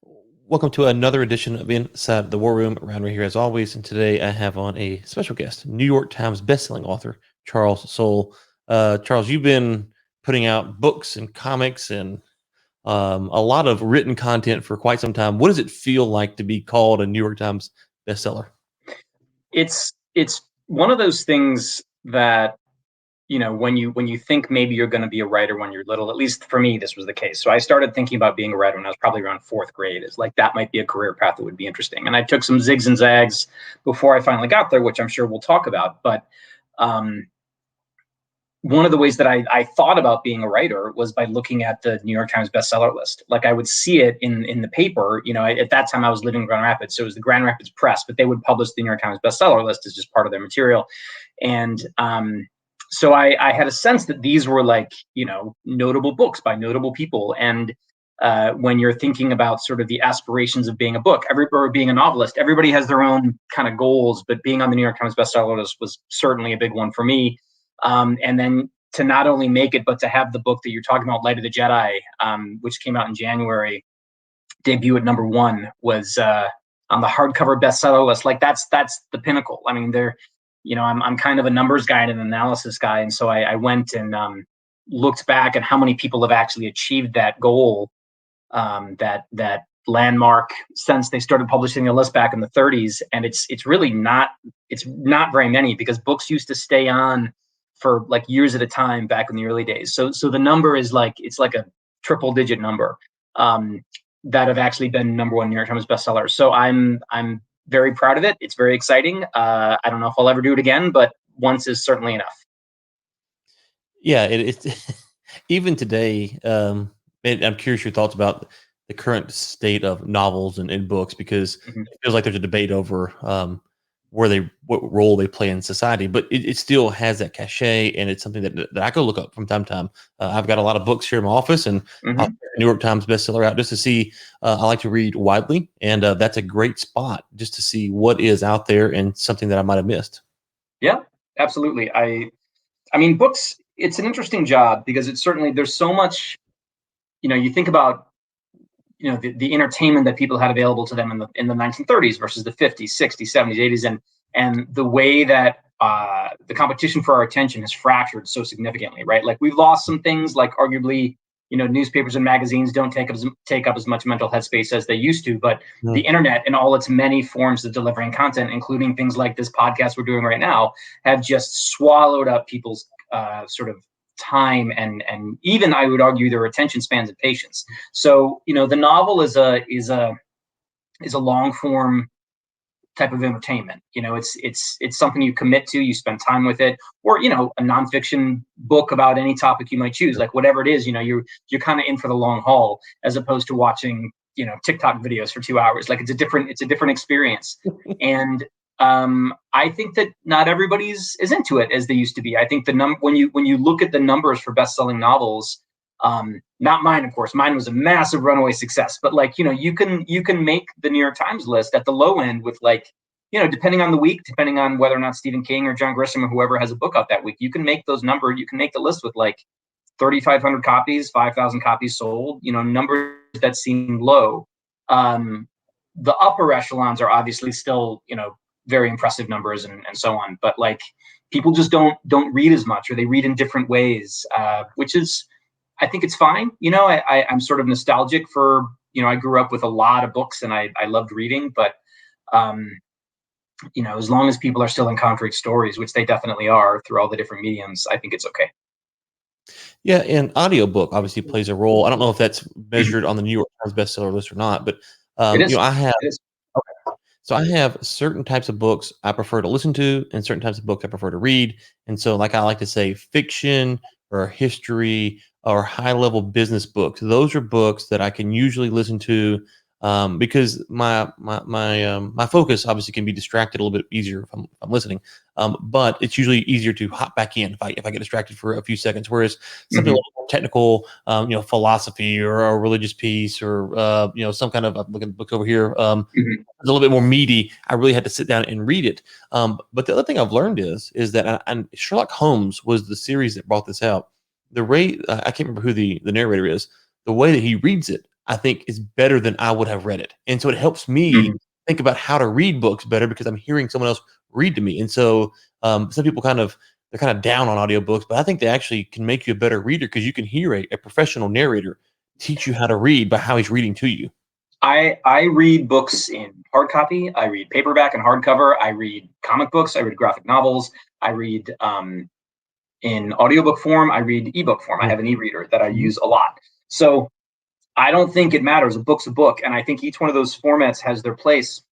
Welcome to another edition of Inside the War Room. Around here as always, and today I have on a special guest, New York Times bestselling author Charles Soule. Charles, you've been putting out books and comics and a lot of written content for quite some time. What does it feel like to be called a New York Times bestseller? It's one of those things that when you think maybe you're going to be a writer when you're little. At least for me, this was the case. So I started thinking about being a writer when I was probably around fourth grade. It's like that might be a career path that would be interesting. And I took some zigs and zags before I finally got there, which I'm sure we'll talk about. But um, one of the ways that I thought about being a writer was by looking at the New York Times bestseller list. Like I would see it in the paper. At that time I was living in Grand Rapids, so it was the Grand Rapids Press, but they would publish the New York Times bestseller list as just part of their material. And so I had a sense that these were like, notable books by notable people. And when you're thinking about sort of the aspirations of being a book, or being a novelist, everybody has their own kind of goals, but being on the New York Times bestseller list was certainly a big one for me. And then to not only make it, but to have the book that you're talking about, Light of the Jedi, which came out in January, debut at #1, was on the hardcover bestseller list. Like that's the pinnacle. I mean, I'm kind of a numbers guy and an analysis guy, and so I went and looked back at how many people have actually achieved that goal, that landmark, since they started publishing the list back in the 30s. And it's really not very many, because books used to stay on for like years at a time back in the early days. So the number is like, it's like a triple digit number that have actually been #1 New York Times bestseller. So I'm very proud of it. It's very exciting. I don't know if I'll ever do it again, but once is certainly enough. Yeah, it's even today. I'm curious your thoughts about the current state of novels and books, because Mhm. it feels like there's a debate over what role they play in society, but it still has that cachet, and it's something that I go look up from time to time. I've got a lot of books here in my office, and I'll Mhm. check a New York Times bestseller out just to see. I like to read widely, and that's a great spot just to see what is out there and something that I might have missed. Yeah, absolutely. I mean, books, it's an interesting job because it's certainly, there's so much, you think about, the entertainment that people had available to them in the 1930s versus the 50s, 60s, 70s, 80s, and the way that the competition for our attention has fractured so significantly, right? Like we've lost some things, like arguably, newspapers and magazines don't take up as much mental headspace as they used to, but the Mm. internet and all its many forms of delivering content, including things like this podcast we're doing right now, have just swallowed up people's sort of time, and even, I would argue, their attention spans and patience. So the novel is a long form type of entertainment. It's something you commit to, you spend time with it, or a nonfiction book about any topic you might choose, like whatever it is. You're kind of in for the long haul, as opposed to watching TikTok videos for 2 hours. Like it's a different experience. And I think that not everybody's as into it as they used to be. I think when you look at the numbers for best-selling novels, not mine, of course. Mine was a massive runaway success. But like, you can make the New York Times list at the low end with, like, depending on the week, depending on whether or not Stephen King or John Grisham or whoever has a book out that week, you can make those numbers. You can make the list with like 3,500 copies, 5,000 copies sold. Numbers that seem low. Um, the upper echelons are obviously still, very impressive numbers, and so on. But like, people just don't read as much, or they read in different ways, which is, I think it's fine. I'm sort of nostalgic for, I grew up with a lot of books, and I loved reading, but um, as long as people are still encountering stories, which they definitely are through all the different mediums, I think it's okay. Yeah, and audiobook obviously plays a role. I don't know if that's Mhm. measured on the New York Times bestseller list or not, but It is. I have It is. I have certain types of books I prefer to listen to, and certain types of books I prefer to read. And so, like I like to say, fiction or history or high level business books. Those are books that I can usually listen to, because my focus obviously can be distracted a little bit easier if I'm listening. But it's usually easier to hop back in if I get distracted for a few seconds. Whereas something a Mhm. little more technical, philosophy or a religious piece, or some kind of, I'm looking look over here. Mhm. A little bit more meaty, I really had to sit down and read it. But the other thing I've learned is that, and Sherlock Holmes was the series that brought this out. The way I can't remember who the narrator is. The way that he reads it, I think is better than I would have read it. And so it helps me Mhm. think about how to read books better because I'm hearing someone else read to me. And so some people they're kind of down on audiobooks, but I think they actually can make you a better reader because you can hear a professional narrator teach you how to read by how he's reading to you. I read books in hard copy. I read paperback and hardcover. I read comic books. I read graphic novels. I read in audiobook form. I read ebook form. I Mm. have an e-reader that I Mhm. use a lot. So I don't think it matters. A book's a book, and I think each one of those formats has their place.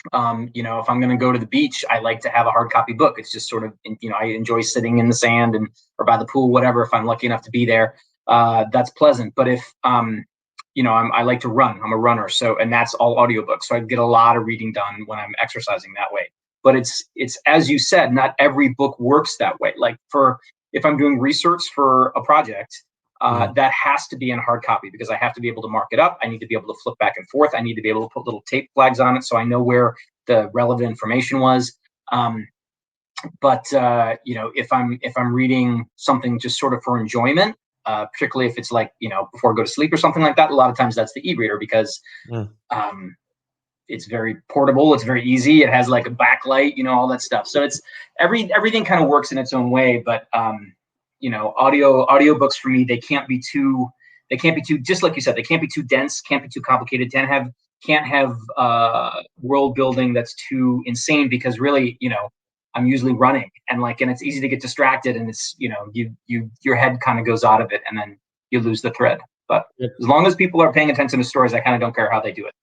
If I'm going to go to the beach, I like to have a hard copy book. It's just sort of, I enjoy sitting in the sand and or by the pool, whatever. If I'm lucky enough to be there, that's pleasant. But if I like to run. I'm a runner, so and that's all audiobooks. So I get a lot of reading done when I'm exercising that way. But it's as you said, not every book works that way. Like for if I'm doing research for a project, Mhm. that has to be in hard copy because I have to be able to mark it up. I need to be able to flip back and forth. I need to be able to put little tape flags on it so I know where the relevant information was. Um, but if I'm reading something just sort of for enjoyment, particularly if it's like before I go to sleep or something like that, a lot of times that's the e-reader because Mm. um, it's very portable, it's very easy, it has like a backlight, all that stuff. So it's everything kind of works in its own way. But audiobooks for me, they can't be too just like you said, they can't be too dense, can't be too complicated, can't have world building that's too insane because really, I'm usually running and it's easy to get distracted and it's your head kind of goes out of it and then you lose the thread. But as long as people are paying attention to stories, I kind of don't care how they do it.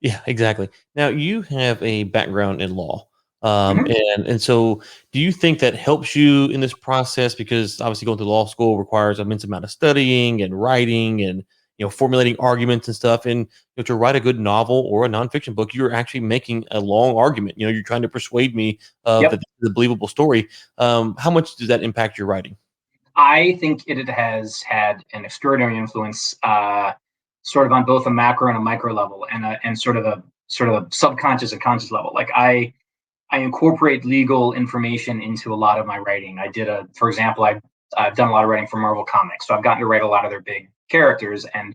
Yeah, exactly. Now you have a background in law, Mhm. and so do you think that helps you in this process? Because obviously going to law school requires immense amount of studying and writing and formulating arguments and stuff. And to write a good novel or a nonfiction book, you're actually making a long argument. You're trying to persuade me that Yep. this is a believable story. How much does that impact your writing? I think it has had an extraordinary influence, sort of on both a macro and a micro level, and sort of a subconscious and conscious level. Like I incorporate legal information into a lot of my writing. For example, I've done a lot of writing for Marvel Comics, so I've gotten to write a lot of their big characters, and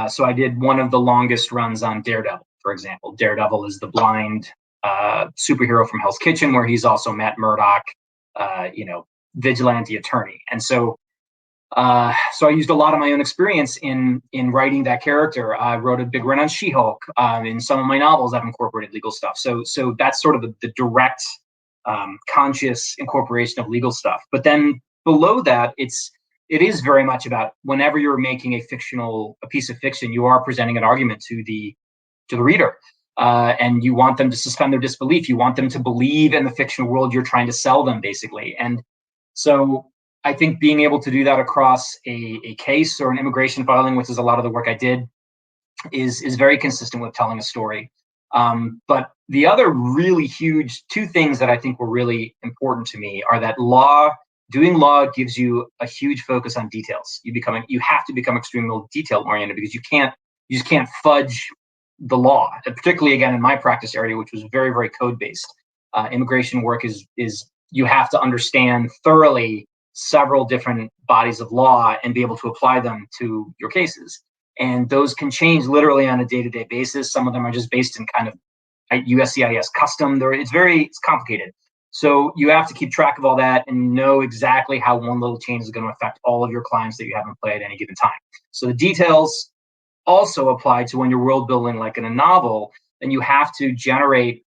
so I did one of the longest runs on Daredevil, for example. Daredevil is the blind superhero from Hell's Kitchen, where he's also Matt Murdock, vigilante attorney. And so I used a lot of my own experience in writing that character. I wrote a big run on She-Hulk. In some of my novels, I've incorporated legal stuff. So that's sort of the direct, conscious incorporation of legal stuff. But then below that, it is very much about whenever you're making a piece of fiction, you are presenting an argument to the reader. And you want them to suspend their disbelief. You want them to believe in the fictional world you're trying to sell them, basically. And so I think being able to do that across a case or an immigration filing, which is a lot of the work I did, is very consistent with telling a story. But the other really huge two things that I think were really important to me are that doing law gives you a huge focus on details. You have to become extremely detail oriented because you just can't fudge the law. And particularly again in my practice area, which was very very code based. Immigration work is you have to understand thoroughly several different bodies of law and be able to apply them to your cases, and those can change literally on a day-to-day basis. Some of them are just based in kind of USCIS custom. It's complicated. So you have to keep track of all that and know exactly how one little change is going to affect all of your clients that you have in play at any given time. So the details also apply to when you're world building, like in a novel, then you have to generate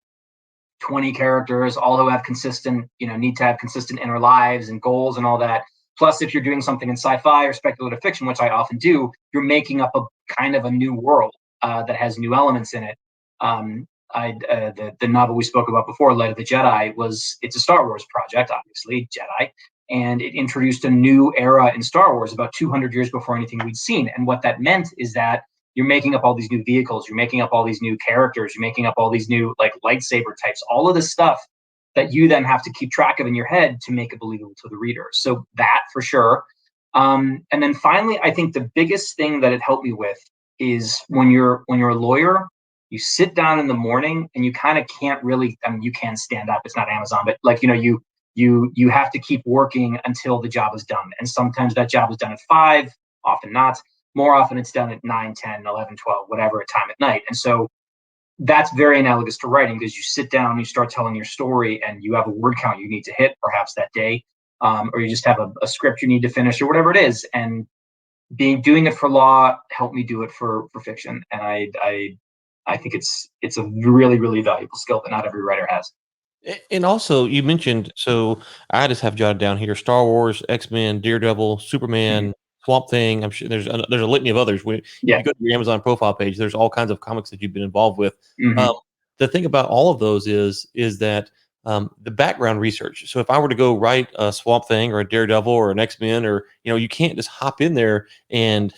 20 characters, all who have need to have consistent inner lives and goals and all that. Plus, if you're doing something in sci-fi or speculative fiction, which I often do, you're making up a kind of a new world that has new elements in it. The novel we spoke about before, Light of the Jedi, it's a Star Wars project, obviously Jedi, and it introduced a new era in Star Wars about 200 years before anything we'd seen. And what that meant is that you're making up all these new vehicles, you're making up all these new characters, you're making up all these new like lightsaber types, all of this stuff that you then have to keep track of in your head to make it believable to the reader. So that for sure. And then finally, I think the biggest thing that it helped me with is when you're a lawyer, you sit down in the morning and you kind of can't really. I mean, you can stand up. It's not Amazon, but like you have to keep working until the job is done. And sometimes that job is done at 5, often not. More often it's done at 9, 10, 11, 12, whatever time at night. And so that's very analogous to writing, because you sit down, you start telling your story, and you have a word count you need to hit perhaps that day, or you just have a script you need to finish, or whatever it is. And doing it for law helped me do it for fiction, and I think it's a really really valuable skill that not every writer has. And also, you mentioned, so I just have jotted down here: Star Wars, X Men, Daredevil, Mhm. Superman, Swamp Thing. I'm sure there's a litany of others. If Yeah. you go to your Amazon profile page, there's all kinds of comics that you've been involved with. Um, Hmm. the thing about all of those is that the background research. So if I were to go write a Swamp Thing or a Daredevil or an X Men, or you can't just hop in there and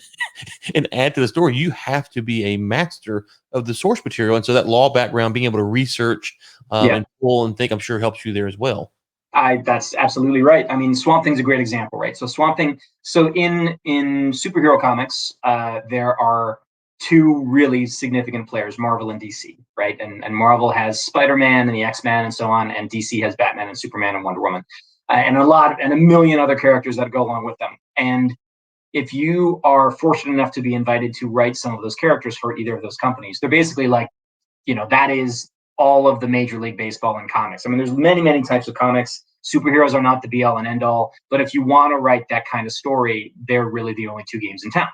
and add to the story. You have to be a master of the source material, and so that law background, being able to research Yeah. and pull and think, I'm sure helps you there as well. That's absolutely right. I mean, Swamp Thing's a great example, right? So Swamp Thing. So in superhero comics, there are two really significant players, Marvel and DC, right? And Marvel has Spider-Man and the X-Men and so on, and DC has Batman and Superman and Wonder Woman, and a million other characters that go along with them. And if you are fortunate enough to be invited to write some of those characters for either of those companies, they're basically like, that is all of the Major League Baseball in comics. I mean, there's many, many types of comics. Superheroes are not the be all and end all, but if you want to write that kind of story, they're really the only two games in town.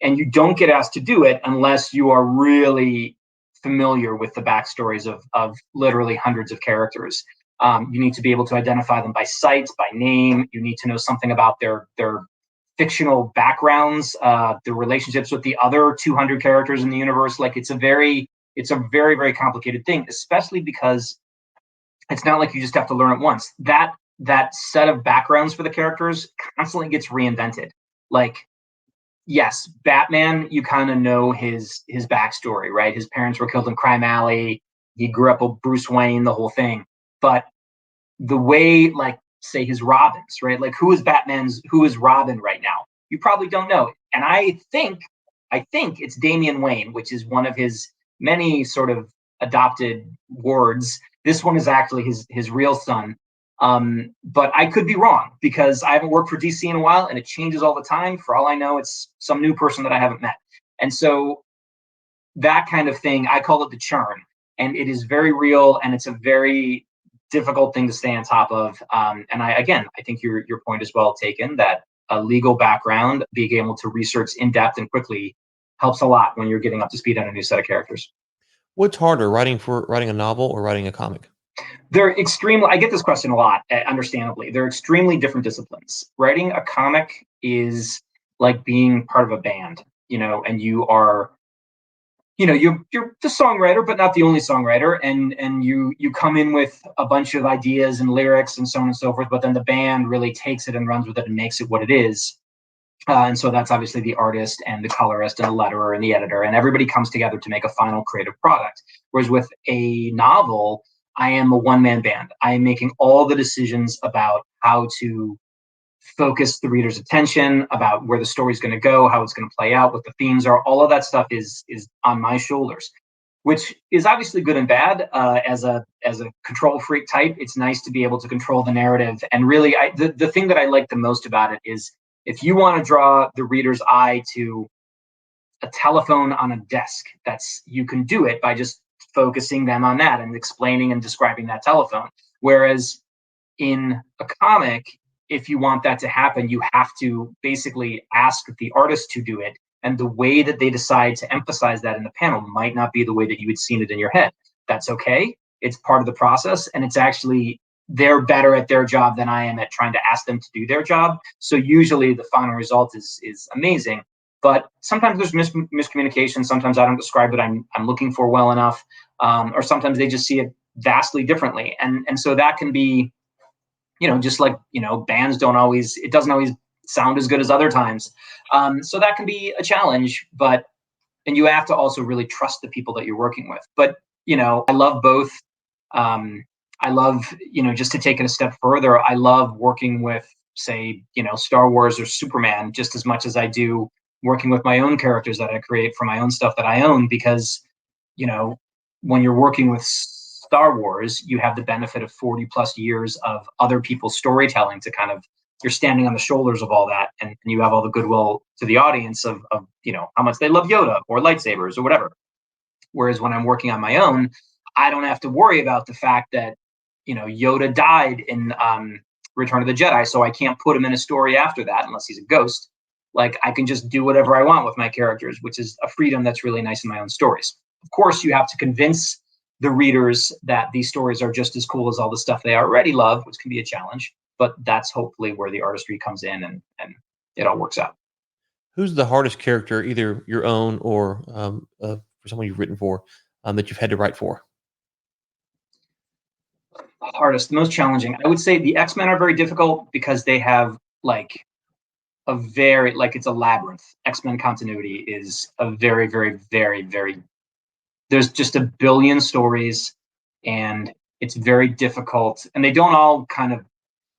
And you don't get asked to do it unless you are really familiar with the backstories of literally hundreds of characters. You need to be able to identify them by sight, by name. You need to know something about their fictional backgrounds, the relationships with the other 200 characters in the universe. Like it's a very very complicated thing, especially because it's not like you just have to learn it once. That set of backgrounds for the characters constantly gets reinvented. Like, yes, Batman, you kind of know his backstory, right? His parents were killed in Crime Alley. He grew up with Bruce Wayne, the whole thing. But the way, like, say his Robins, right? Like, who is Robin right now? You probably don't know. And I think it's Damian Wayne, which is one of his many sort of adopted words. This one is actually his real son. But I could be wrong because I haven't worked for DC in a while, and it changes all the time. For all I know, it's some new person that I haven't met. And so that kind of thing, I call it the churn, and it is very real, and it's a very difficult thing to stay on top of. And I think your point is well taken, that a legal background, being able to research in depth and quickly, helps a lot when you're getting up to speed on a new set of characters. What's harder, writing a novel or writing a comic? They're extremely. I get this question a lot. Understandably, they're extremely different disciplines. Writing a comic is like being part of a band, and you're the songwriter but not the only songwriter, and you come in with a bunch of ideas and lyrics and so on and so forth, but then the band really takes it and runs with it and makes it what it is. And so that's obviously the artist and the colorist and the letterer and the editor, and everybody comes together to make a final creative product. Whereas with a novel, I am a one-man band. I am making all the decisions about how to focus the reader's attention, about where the story's going to go, how it's going to play out, what the themes are. All of that stuff is on my shoulders, which is obviously good and bad. As a control freak type, it's nice to be able to control the narrative. And really, the thing that I like the most about it is, if you want to draw the reader's eye to a telephone on a desk, that's you can do it by just focusing them on that and explaining and describing that telephone. Whereas in a comic, if you want that to happen, you have to basically ask the artist to do it. And the way that they decide to emphasize that in the panel might not be the way that you had seen it in your head. That's okay. It's part of the process. And it's actually, they're better at their job than I am at trying to ask them to do their job. So usually the final result is amazing. But sometimes there's miscommunication. Sometimes I don't describe what I'm looking for well enough. Or sometimes they just see it vastly differently. And so that can be, just like, bands don't always, it doesn't always sound as good as other times. So that can be a challenge, and you have to also really trust the people that you're working with. But, I love both. I love, just to take it a step further, I love working with, say, Star Wars or Superman just as much as I do working with my own characters that I create for my own stuff that I own, because you know, when you're working with Star Wars, you have the benefit of 40 plus years of other people's storytelling to kind of you're standing on the shoulders of all that, and you have all the goodwill to the audience of how much they love Yoda or lightsabers or whatever. Whereas when I'm working on my own, I don't have to worry about the fact that Yoda died in Return of the Jedi, so I can't put him in a story after that unless he's a ghost. Like, I can just do whatever I want with my characters, which is a freedom that's really nice in my own stories. Of course, you have to convince the readers that these stories are just as cool as all the stuff they already love, which can be a challenge. But that's hopefully where the artistry comes in, and it all works out. Who's the hardest character, either your own or for someone you've written for, that you've had to write for? Hardest, the most challenging. I would say the X-Men are very difficult because they have like it's a labyrinth. X-Men continuity is a very, very, very, very, there's just a billion stories, and it's very difficult. And they don't all kind of,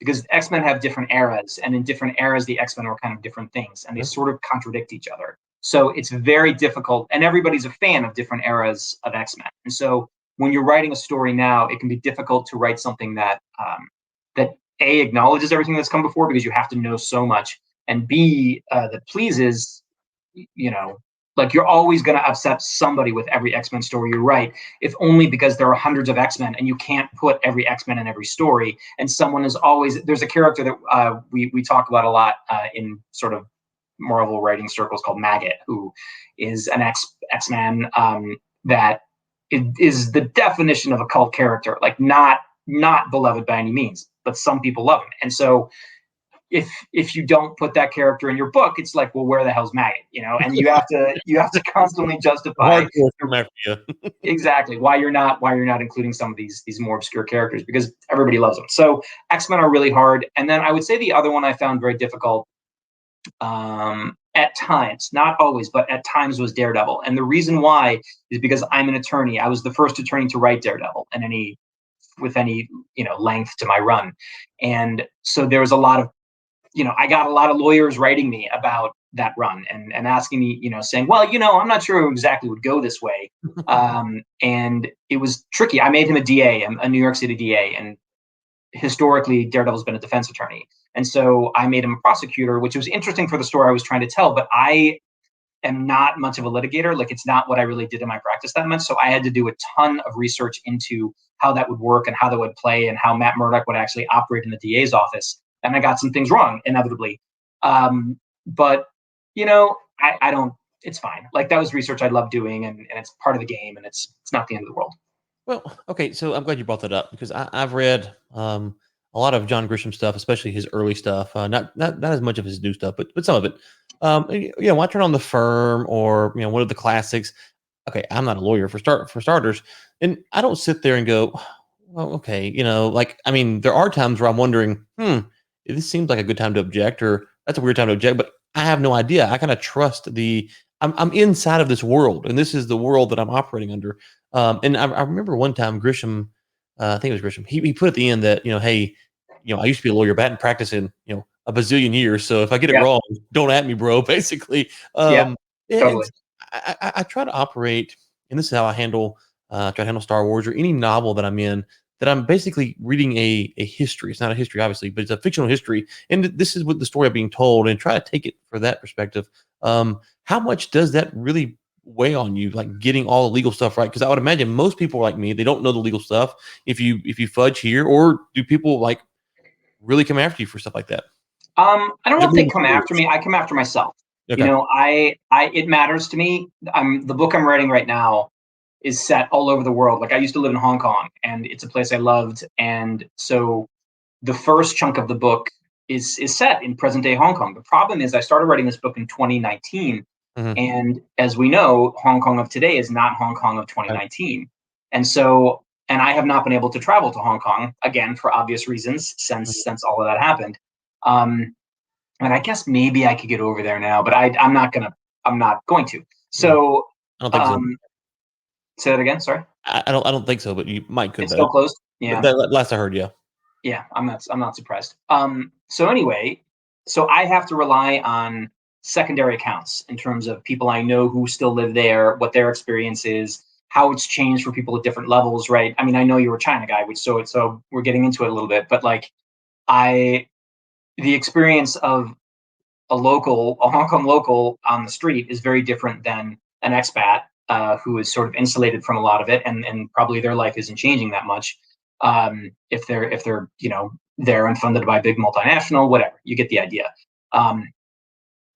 because X-Men have different eras, and in different eras, the X-Men are kind of different things, and they Yeah. sort of contradict each other. So it's very difficult, and everybody's a fan of different eras of X-Men. And so when you're writing a story now, it can be difficult to write something that A, acknowledges everything that's come before, because you have to know so much, and B, that pleases, you know, like, you're always going to upset somebody with every X-Men story you write, if only because there are hundreds of X-Men and you can't put every X-Men in every story. And someone is always, there's a character that we talk about a lot in sort of Marvel writing circles called Maggot, who is an X-Man that is the definition of a cult character, like not beloved by any means, but some people love him. And so if you don't put that character in your book, it's like, well, where the hell's Maggot? And you have to constantly justify Hardcore come after you. exactly why you're not including some of these more obscure characters, because everybody loves them. So X-Men are really hard. And then I would say the other one I found very difficult, at times, not always, but at times, was Daredevil. And the reason why is because I'm an attorney. I was the first attorney to write Daredevil and with any length to my run. And so there was a lot of, I got a lot of lawyers writing me about that run, and asking me, saying, well, I'm not sure exactly would go this way. And it was tricky. I made him a DA, a New York City DA. And historically, Daredevil's been a defense attorney. And so I made him a prosecutor, which was interesting for the story I was trying to tell. But I am not much of a litigator. Like, it's not what I really did in my practice that much. So I had to do a ton of research into how that would work and how that would play and how Matt Murdock would actually operate in the DA's office. And I got some things wrong, inevitably. But, I don't, it's fine. Like, that was research I love doing, and it's part of the game, and it's not the end of the world. Well, okay, so I'm glad you brought that up because I've read a lot of John Grisham stuff, especially his early stuff. Not as much of his new stuff, but some of it. When I turn on The Firm or one of the classics. Okay, I'm not a lawyer for starters, and I don't sit there and go, well, okay, like, I mean, there are times where I'm wondering, this seems like a good time to object, or that's a weird time to object, but I have no idea. I kind of trust I'm inside of this world, and this is the world that I'm operating under. And I remember one time Grisham, I think it was Grisham, he put at the end that, hey, I used to be a lawyer, been practicing, a bazillion years. So if I get it Yeah. wrong, don't at me, bro, basically. Yeah. And Totally. I try to operate, and this is how I try to handle Star Wars or any novel that I'm in, that I'm basically reading a history. It's not a history, obviously, but it's a fictional history. And this is what the story I'm being told, and try to take it for that perspective. How much does that really weigh on you, like getting all the legal stuff right? Because I would imagine most people like me, they don't know the legal stuff. If you fudge here, or do people like really come after you for stuff like that? I don't Is know it if more they come after mysterious? me. I come after myself. Okay. It matters to me. The book I'm writing right now is set all over the world. Like, I used to live in Hong Kong, and it's a place I loved. And so the first chunk of the book is set in present day Hong Kong. The problem is I started writing this book in 2019, Hmm. and as we know, Hong Kong of today is not Hong Kong of 2019. And I have not been able to travel to Hong Kong again, for obvious reasons, since all of that happened. Um, and I guess maybe I could get over there now, but I'm not going to. Yeah, So, I don't think so. um, say that again. Sorry. I don't think so, but you might could. It's still closed. But Yeah. that last I heard, yeah. Yeah, I'm not surprised. So anyway, so I have to rely on secondary accounts in terms of people I know who still live there, what their experience is, how it's changed for people at different levels, right? I mean, I know you're a China guy, which so we're getting into it a little bit, but like, I the experience of a Hong Kong local on the street is very different than an expat who is sort of insulated from a lot of it, and probably their life isn't changing that much. If they're there and funded by a big multinational, whatever, you get the idea. Um,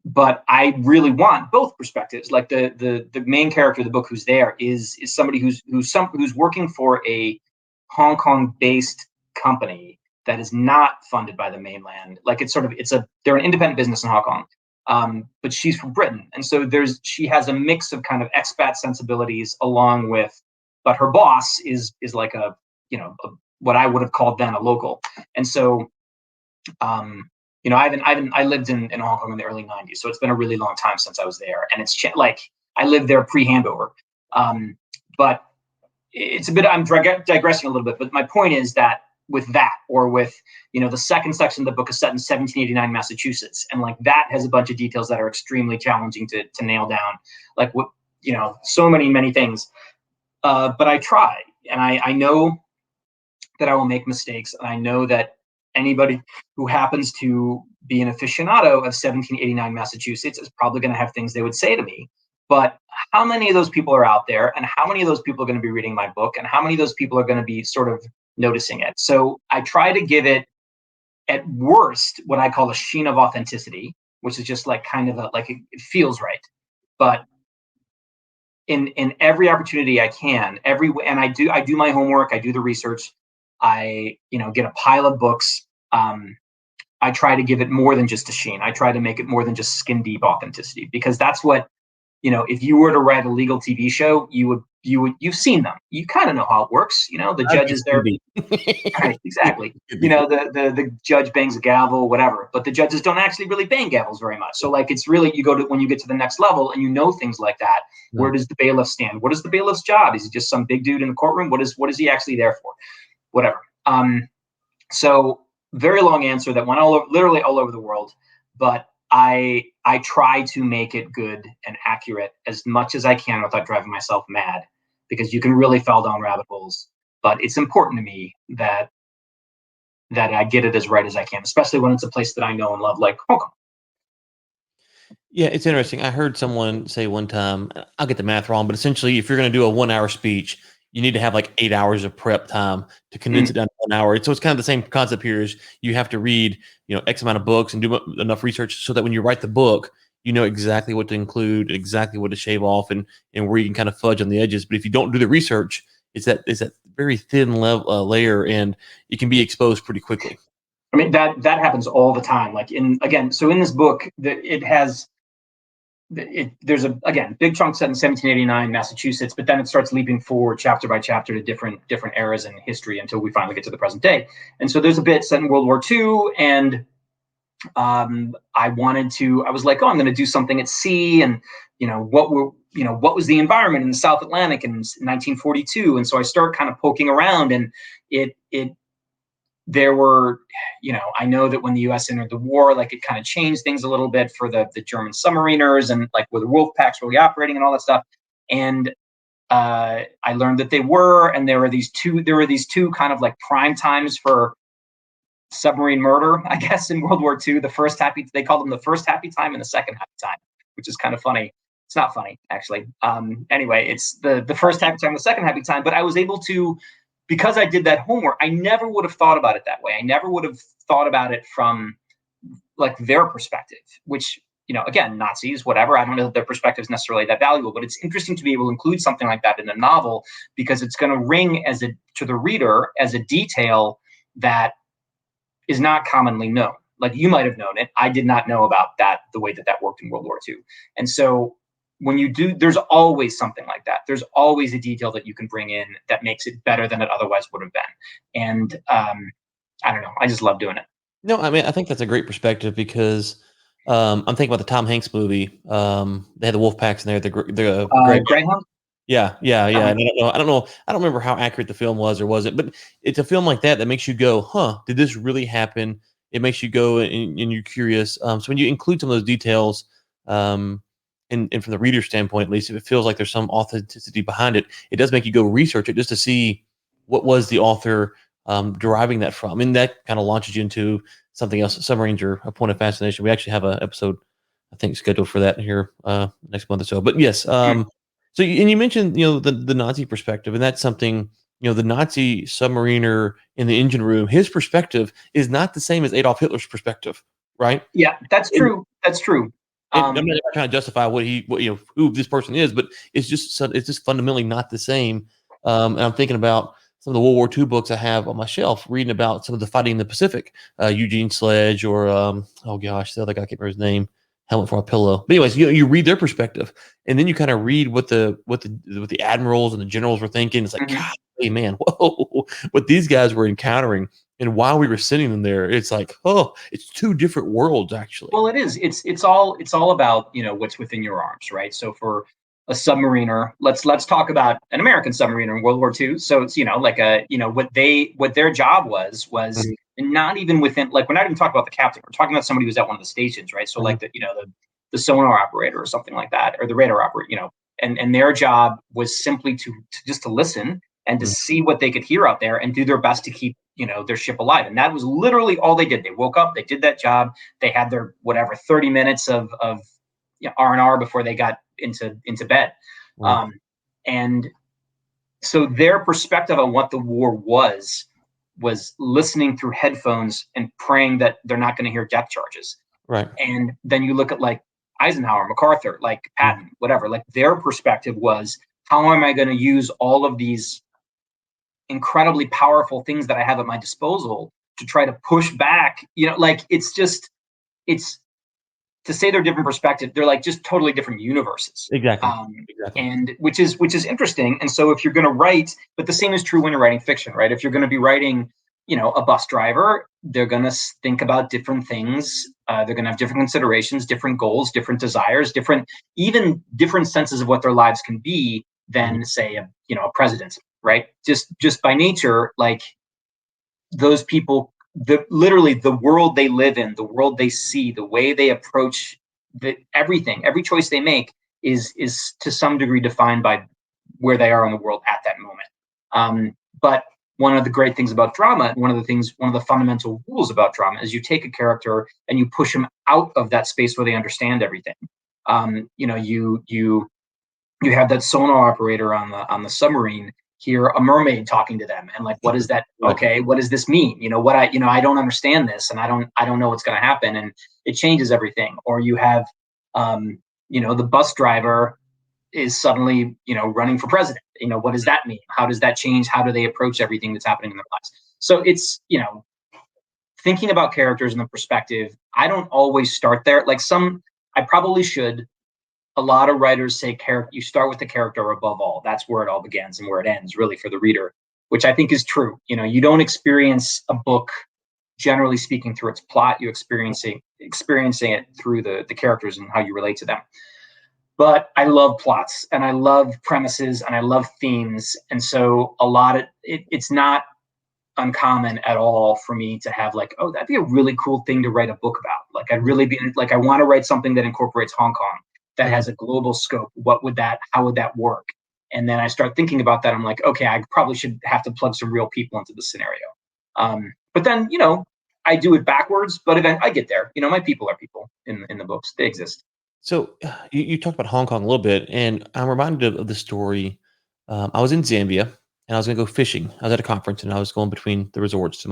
but I really want both perspectives. Like the main character of the book who's there is somebody who's working for a Hong Kong based company that is not funded by the mainland. Like they're an independent business in Hong Kong. But she's from Britain, and so she has a mix of kind of expat sensibilities along with, but her boss is like what I would have called then a local, and so I lived in Hong Kong in the early '90s, so it's been a really long time since I was there, and like I lived there pre-handover. But it's a bit, I'm digressing a little bit, but my point is that with that, or with the second section of the book is set in 1789 Massachusetts, and like that has a bunch of details that are extremely challenging to nail down, like what so many things. But I try, and I know that I will make mistakes. And I know that anybody who happens to be an aficionado of 1789 Massachusetts is probably going to have things they would say to me. But how many of those people are out there, and how many of those people are going to be reading my book, and how many of those people are going to be sort of noticing it? So I try to give it, at worst, what I call a sheen of authenticity, which is just like kind of like it feels right. But in every opportunity I can, and I do my homework, I do the research, I get a pile of books. I try to give it more than just a sheen. I try to make it more than just skin deep authenticity, because that's what, if you were to write a legal TV show, you've seen them. You kind of know how it works. The I'd judge be is there. skinny. Right, exactly. Could be. The judge bangs a gavel, whatever, but the judges don't actually really bang gavels very much. So like, it's really, when you get to the next level and things like that. Where No. does the bailiff stand? What is the bailiff's job? Is he just some big dude in the courtroom? What is he actually there for? Whatever. So very long answer that went literally all over the world, but I try to make it good and accurate as much as I can without driving myself mad, because you can really fall down rabbit holes. But it's important to me that I get it as right as I can, especially when it's a place that I know and love, like Hong Kong. Yeah, it's interesting. I heard someone say one time, I'll get the math wrong, but essentially, if you're going to do a 1 hour speech, you need to have like 8 hours of prep time to condense Mm. it down to 1 hour. So it's kind of the same concept here: is you have to read, X amount of books and do enough research so that when you write the book, you know exactly what to include, exactly what to shave off, and where you can kind of fudge on the edges. But if you don't do the research, it's that very thin layer, and it can be exposed pretty quickly. I mean, that happens all the time. Like so in this book, there's a, again, big chunk set in 1789 Massachusetts, but then it starts leaping forward chapter by chapter to different eras in history until we finally get to the present day. And so there's a bit set in World War II, and I was like, oh, I'm going to do something at sea, and what was the environment in the South Atlantic in 1942, and so I start kind of poking around, and it there were, I know that when the U.S. entered the war, like it kind of changed things a little bit for the German submariners, and like were the wolf packs really operating and all that stuff. And I learned that and there were these two kind of like prime times for submarine murder, I guess, in World War II. They called them the first happy time and the second happy time, which is kind of funny. It's not funny, actually. Anyway, it's the first happy time, the second happy time. But I was able to, because I did that homework, I never would have thought about it that way. I never would have thought about it from like their perspective, which, again, Nazis, whatever. I don't know that their perspective is necessarily that valuable, but it's interesting to be able to include something like that in a novel, because it's going to ring to the reader as a detail that is not commonly known. Like, you might have known it. I did not know about that, the way that worked in World War II. And so when you do, there's always something like that. There's always a detail that you can bring in that makes it better than it otherwise would have been. And I don't know. I just love doing it. No, I mean, I think that's a great perspective because I'm thinking about the Tom Hanks movie. They had the wolf packs in there. The great. Greyhound? Yeah, yeah, yeah. Uh-huh. And I don't remember how accurate the film was or wasn't, but it's a film like that makes you go, huh, did this really happen? It makes you go and you're curious. So when you include some of those details, and from the reader standpoint, at least, if it feels like there's some authenticity behind it, it does make you go research it just to see what was the author deriving that from. And that kind of launches you into something else. Submarines are a point of fascination. We actually have an episode, I think, scheduled for that here next month or so. But yes, so and you mentioned the Nazi perspective, and that's something the Nazi submariner in the engine room. His perspective is not the same as Adolf Hitler's perspective, right? Yeah, that's And, true. That's true. and I'm not trying to justify who this person is, but it's just fundamentally not the same. And I'm thinking about some of the World War II books I have on my shelf, reading about some of the fighting in the Pacific, Eugene Sledge, or oh gosh, the other guy, I can't remember his name. Helmet for a pillow. But anyways, you read their perspective, and then you kind of read what the admirals and the generals were thinking. It's like, Mhm. God, hey man, whoa, what these guys were encountering, and while we were sitting them there, it's like, oh, it's two different worlds actually. Well, it is. It's all about what's within your arms, right? So for a submariner, let's talk about an American submariner in World War II. So it's like what their job was Mhm, not even within, like, we're not even talking about the captain. We're talking about somebody who's at one of the stations, right? So mhm, like the sonar operator or something like that, or the radar operator, and their job was simply to just to listen and to mhm. see what they could hear out there and do their best to keep their ship alive. And that was literally all they did. They woke up, they did that job, they had their whatever 30 minutes of R&R before they got into bed. Right, Um, and so their perspective on what the war was listening through headphones and praying that they're not going to hear depth charges. right. And then you look at like Eisenhower, MacArthur, like Mhm, Patton, whatever, like their perspective was, how am I going to use all of these incredibly powerful things that I have at my disposal to try to push back? Like it's to say they're different perspectives, they're like just totally different universes. exactly, Um, exactly. and which is interesting. And so if you're going to write, but the same is true when you're writing fiction, right? If you're going to be writing, a bus driver, they're going to think about different things. They're going to have different considerations, different goals, different desires, even different senses of what their lives can be Mhm, than say a president, right? Just by nature, like those people, literally the world they live in, the world they see, the way they approach everything, every choice they make is to some degree defined by where they are in the world at that moment. But one of the great things about drama, one of the fundamental rules about drama, is you take a character and you push them out of that space where they understand everything. You have that sonar operator on the submarine hear a mermaid talking to them, and like, what is that? right. Okay, what does this mean? I don't understand this, and I don't know what's going to happen, and it changes everything. Or you have the bus driver is suddenly running for president. What does that mean? How does that change? How do they approach everything that's happening in their lives? So it's thinking about characters in the perspective. I don't always start there. Like, I probably should. A lot of writers say character, you start with the character above all. That's where it all begins and where it ends, really, for the reader, which I think is true. You don't experience a book, generally speaking, through its plot. You experiencing it through the characters and how you relate to them. But I love plots and I love premises and I love themes, and so a lot of it's not uncommon at all for me to have, like, oh, that'd be a really cool thing to write a book about. Like, I'd Mhm, really be like, I want to write something that incorporates Hong Kong, that mhm. has a global scope. How would that work? And then I start thinking about that. I'm like, okay, I probably should have to plug some real people into the scenario. But then, I do it backwards, but then I get there. My people are people in the books. They exist. So you talked about Hong Kong a little bit, and I'm reminded of the story. I was in Zambia, and I was going to go fishing. I was at a conference, and I was going between the resorts to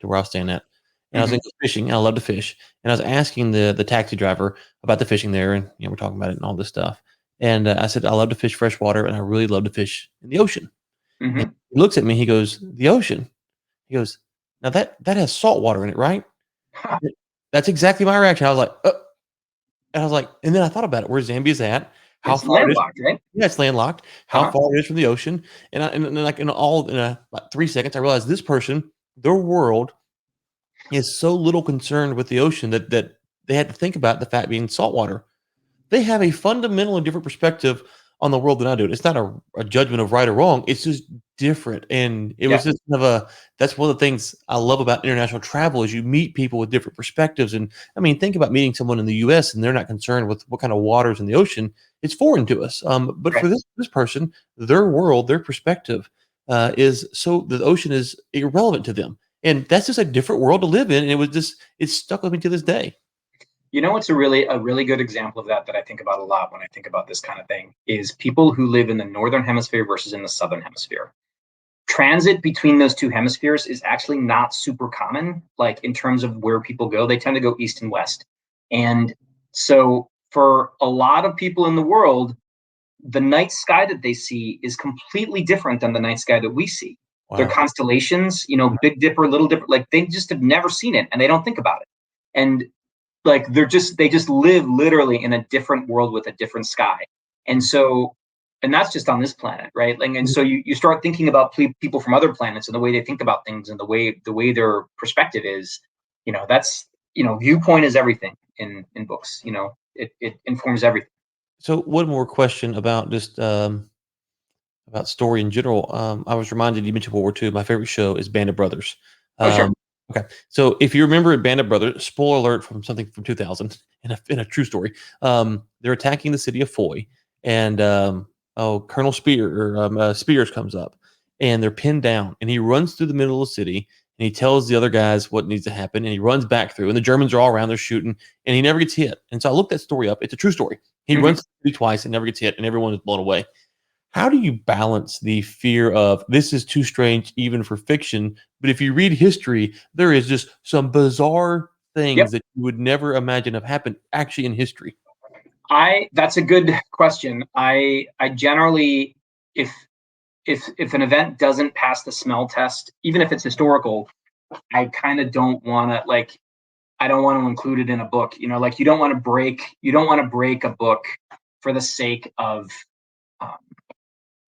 where I was staying at, and I was Hmm. going to go fishing. And I love to fish, and I was asking the taxi driver about the fishing there, and we're talking about it and all this stuff. And I said I love to fish freshwater, and I really love to fish in the ocean. And Hmm. he looks at me. He goes, "The ocean." He goes, "Now that has salt water in it, right?" That's exactly my reaction. I was like, and I was like, and then I thought about it, where Zambia's at, how It's far it is. landlocked, right? Yeah, it's landlocked, how Uh-huh. far it is from the ocean, and then, like, about 3 seconds, I realized this person, their world is so little concerned with the ocean that they had to think about the fact being saltwater. They have a fundamentally different perspective on the world than I do. It's not a judgment of right or wrong. It's just different. And it was Yeah. just kind of that's one of the things I love about international travel is you meet people with different perspectives. And I mean, think about meeting someone in the US and they're not concerned with what kind of waters in the ocean. It's foreign to us. But Right. for this person, their world, their perspective, is so the ocean is irrelevant to them, and that's just a different world to live in. And it's stuck with me to this day. You know, what's a really good example of that I think about a lot when I think about this kind of thing is people who live in the northern hemisphere versus in the southern hemisphere. Transit between those two hemispheres is actually not super common, like in terms of where people go. They tend to go east and west. And so for a lot of people in the world, the night sky that they see is completely different than the night sky that we see. Their Wow. constellations, Big Dipper, Little Dipper, like they just have never seen it and they don't think about it. And like they just live literally in a different world with a different sky. And so, and that's just on this planet, right? Like, and so you start thinking about people from other planets and the way they think about things and the way their perspective is, that's, viewpoint is everything in books. It informs everything. So one more question about just about story in general. I was reminded you mentioned World War II. My favorite show is Band of Brothers. Oh, sure. Um, okay, so if you remember Band of Brothers, spoiler alert from something from 2000 in a true story. They're attacking the city of Foy, and Colonel Spears comes up, and they're pinned down, and he runs through the middle of the city, and he tells the other guys what needs to happen, and he runs back through, and the Germans are all around, they're shooting, and he never gets hit. And so I looked that story up. It's a true story. He Hmm. runs through the city twice and never gets hit, and everyone is blown away. How do you balance the fear of this is too strange even for fiction, but if you read history, there is just some bizarre things Yep. that you would never imagine have happened actually in history? That's a good question. I generally, if if an event doesn't pass the smell test, even if it's historical, I kind of don't want to, like, I don't want to include it in a book. Like, you don't want to break a book for the sake of, um,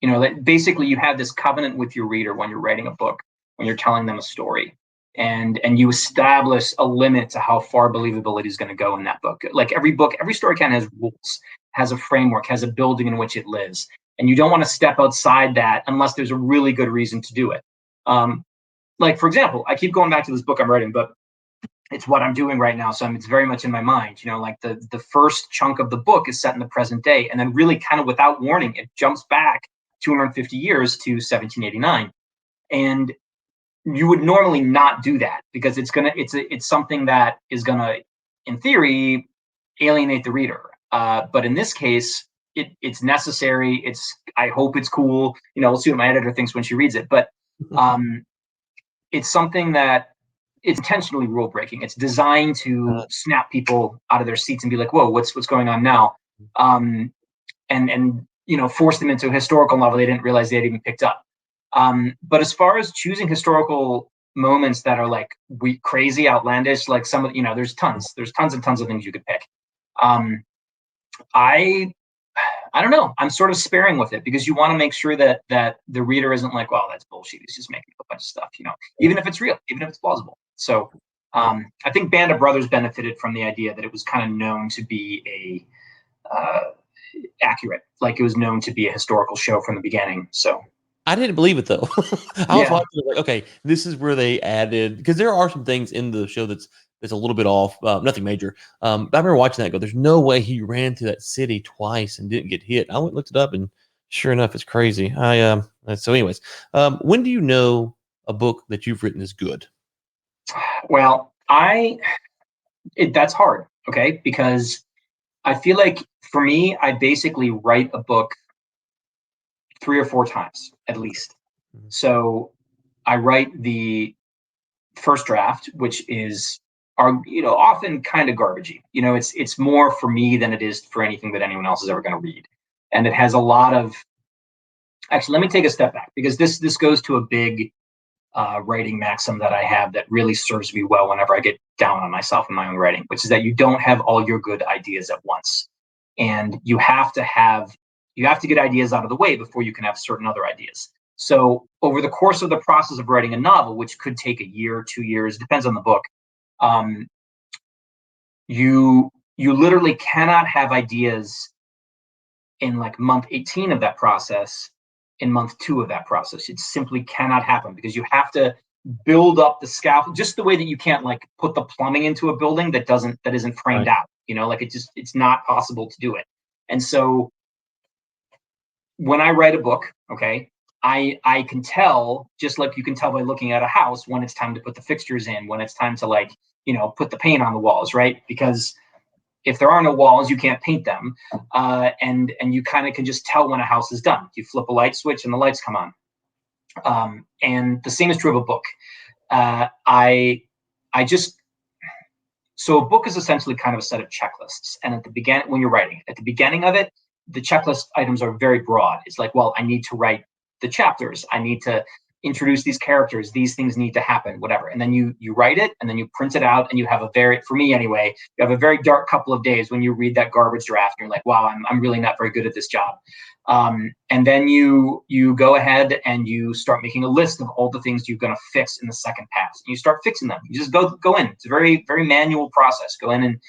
like, basically you have this covenant with your reader when you're writing a book, when you're telling them a story, and you establish a limit to how far believability is going to go in that book. Like, every book, every story kind of has rules, has a framework, has a building in which it lives, and you don't want to step outside that unless there's a really good reason to do it. Like, for example, I keep going back to this book I'm writing, but it's what I'm doing right now, so it's very much in my mind. Like, the first chunk of the book is set in the present day, and then really kind of without warning, it jumps back 250 years to 1789. And you would normally not do that because it's something that is gonna, in theory, alienate the reader. But in this case, it's necessary. I hope it's cool. We'll see what my editor thinks when she reads it. But um, it's something that it's intentionally rule breaking. It's designed to snap people out of their seats and be like, "Whoa, what's going on now?" Um, and force them into a historical novel they didn't realize they had even picked up. But as far as choosing historical moments that are like crazy, outlandish, like some of, there's tons and tons of things you could pick. Um, I I don't know. I'm sort of sparing with it because you want to make sure that the reader isn't like, well, that's bullshit. He's just making a bunch of stuff, even if it's real, even if it's plausible. So I think Band of Brothers benefited from the idea that it was kind of known to be accurate, like it was known to be a historical show from the beginning. So I didn't believe it though. I was yeah, watching it like, okay, this is where they added because there are some things in the show that's a little bit off, nothing major. But I remember watching that. And go, there's no way he ran through that city twice and didn't get hit. I went and looked it up, and sure enough, it's crazy. So, anyways, when do you know a book that you've written is good? well, that's hard, okay, because I feel like for me, I basically write a book 3 or 4 times at least. Mhm. So I write the first draft, which is often kind of garbagey. It's more for me than it is for anything that anyone else is ever going to read, and it has a lot of. Actually, let me take a step back because this goes to a big writing maxim that I have that really serves me well whenever I get down on myself in my own writing, which is that you don't have all your good ideas at once, and you have to get ideas out of the way before you can have certain other ideas. So over the course of the process of writing a novel, which could take a year, 2 years, depends on the book, um, you literally cannot have ideas in like month 18 of that process, in month 2 of that process. It simply cannot happen because you have to build up the scaffold just the way that you can't like put the plumbing into a building that isn't framed Right. out. Like it's not possible to do it. And so when I write a book, okay, I can tell, just like you can tell by looking at a house, when it's time to put the fixtures in, when it's time to, like, put the paint on the walls, right? Because if there are no walls, you can't paint them, and you kind of can just tell when a house is done. You flip a light switch and the lights come on. And the same is true of a book. I just So a book is essentially kind of a set of checklists. And at the beginning, when you're writing, at the beginning of it, the checklist items are very broad. It's like, well, I need to write the chapters. I need to introduce these characters. These things need to happen, whatever. And then you write it, and then you print it out, and you have for me anyway, you have a very dark couple of days when you read that garbage draft. And you're like, wow, I'm really not very good at this job. And then you go ahead and you start making a list of all the things you're going to fix in the second pass. And you start fixing them. You just go in. It's a very, very manual process. Go in and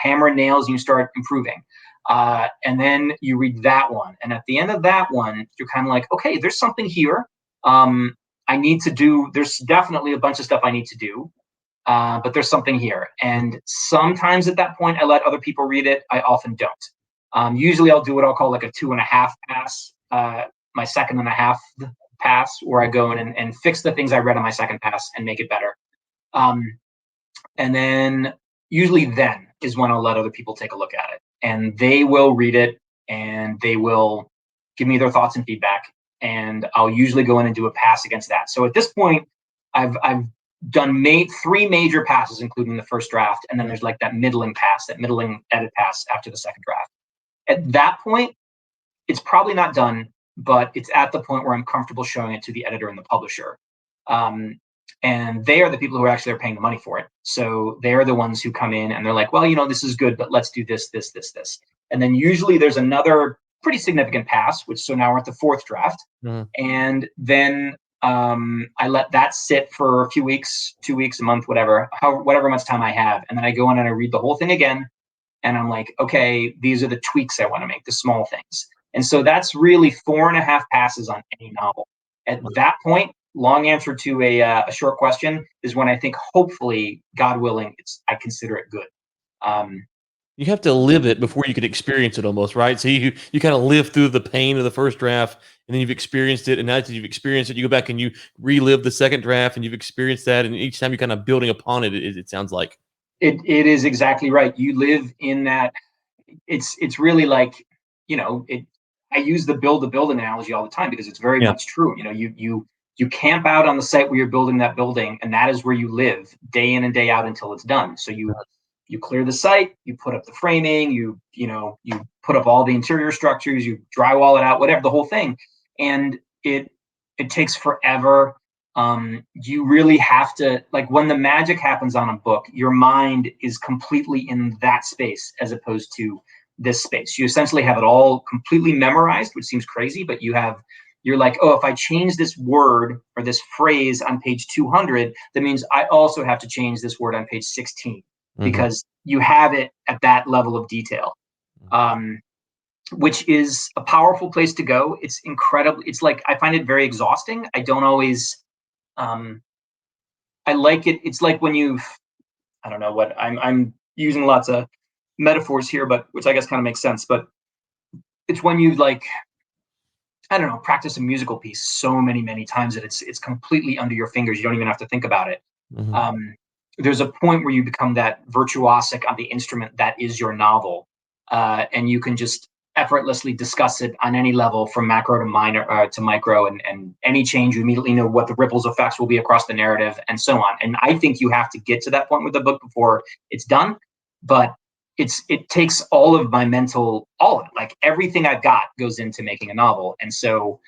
hammer and nails, and you start improving. And then you read that one, and at the end of that one, you're kind of like, okay, there's something here. I need to do. There's definitely a bunch of stuff I need to do, but there's something here. And sometimes at that point, I let other people read it. I often don't. Usually I'll do what I'll call like a 2.5 pass, my second and a half pass, where I go in and fix the things I read on my second pass and make it better. And then usually then is when I'll let other people take a look at it, and they will read it, and they will give me their thoughts and feedback, and I'll usually go in and do a pass against that. So at this point, I've done 3 major passes, including the first draft, and then there's like that middling pass, that middling edit pass after the second draft. At that point, it's probably not done, but it's at the point where I'm comfortable showing it to the editor and the publisher. And they are the people who actually are paying the money for it. So they're the ones who come in and they're like, well, this is good, but let's do this, this, this, this. And then usually there's another pretty significant pass, so now we're at the 4th draft. Mm-hmm. And then I let that sit for a few weeks, 2 weeks, a month, whatever much time I have. And then I go in and I read the whole thing again. And I'm like, okay, these are the tweaks I want to make, the small things. And so that's really 4.5 passes on any novel. At that point, long answer to a short question, is when I think, hopefully, God willing, I consider it good. You have to live it before you could experience it, almost, right? So you kind of live through the pain of the first draft, and then you've experienced it, and now that you've experienced it, you go back and you relive the second draft, and you've experienced that, and each time you're kind of building upon it. It sounds like it is exactly right. You live in that. It's really like, I use the build analogy all the time because it's very much true. You camp out on the site where you're building that building, and that is where you live day in and day out until it's done. So you clear the site, you put up the framing, you put up all the interior structures, you drywall it out, whatever, the whole thing. And it takes forever. You really have to, like, when the magic happens on a book, your mind is completely in that space as opposed to this space. You essentially have it all completely memorized, which seems crazy, but you're like, oh, if I change this word or this phrase on page 200, that means I also have to change this word on page 16, because you have it at that level of detail, which is a powerful place to go. It's incredible. It's like, I find it very exhausting. I don't always, I like it. It's like when I don't know what, I'm using lots of metaphors here, but which I guess kind of makes sense, but it's when you, like, I don't know, practice a musical piece so many times that it's completely under your fingers. You don't even have to think about it. There's a point where you become that virtuosic on the instrument that is your novel, and you can just effortlessly discuss it on any level, from macro to minor to micro, and any change, you immediately know what the ripples effects will be across the narrative, and so on. And I think you have to get to that point with the book before it's done, but it takes all of my mental, all of it, like everything I've got goes into making a novel. And so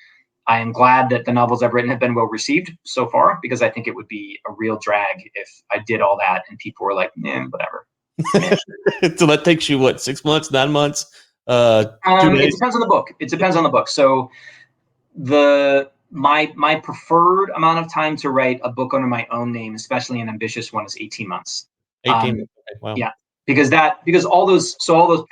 I am glad that the novels I've written have been well received so far, because I think it would be a real drag if I did all that and people were like, whatever. So that takes you what, 6 months, 9 months? It depends on the book. It depends on the book. So my preferred amount of time to write a book under my own name, especially an ambitious one, is 18 months. 18 months. Wow. Yeah. Because all those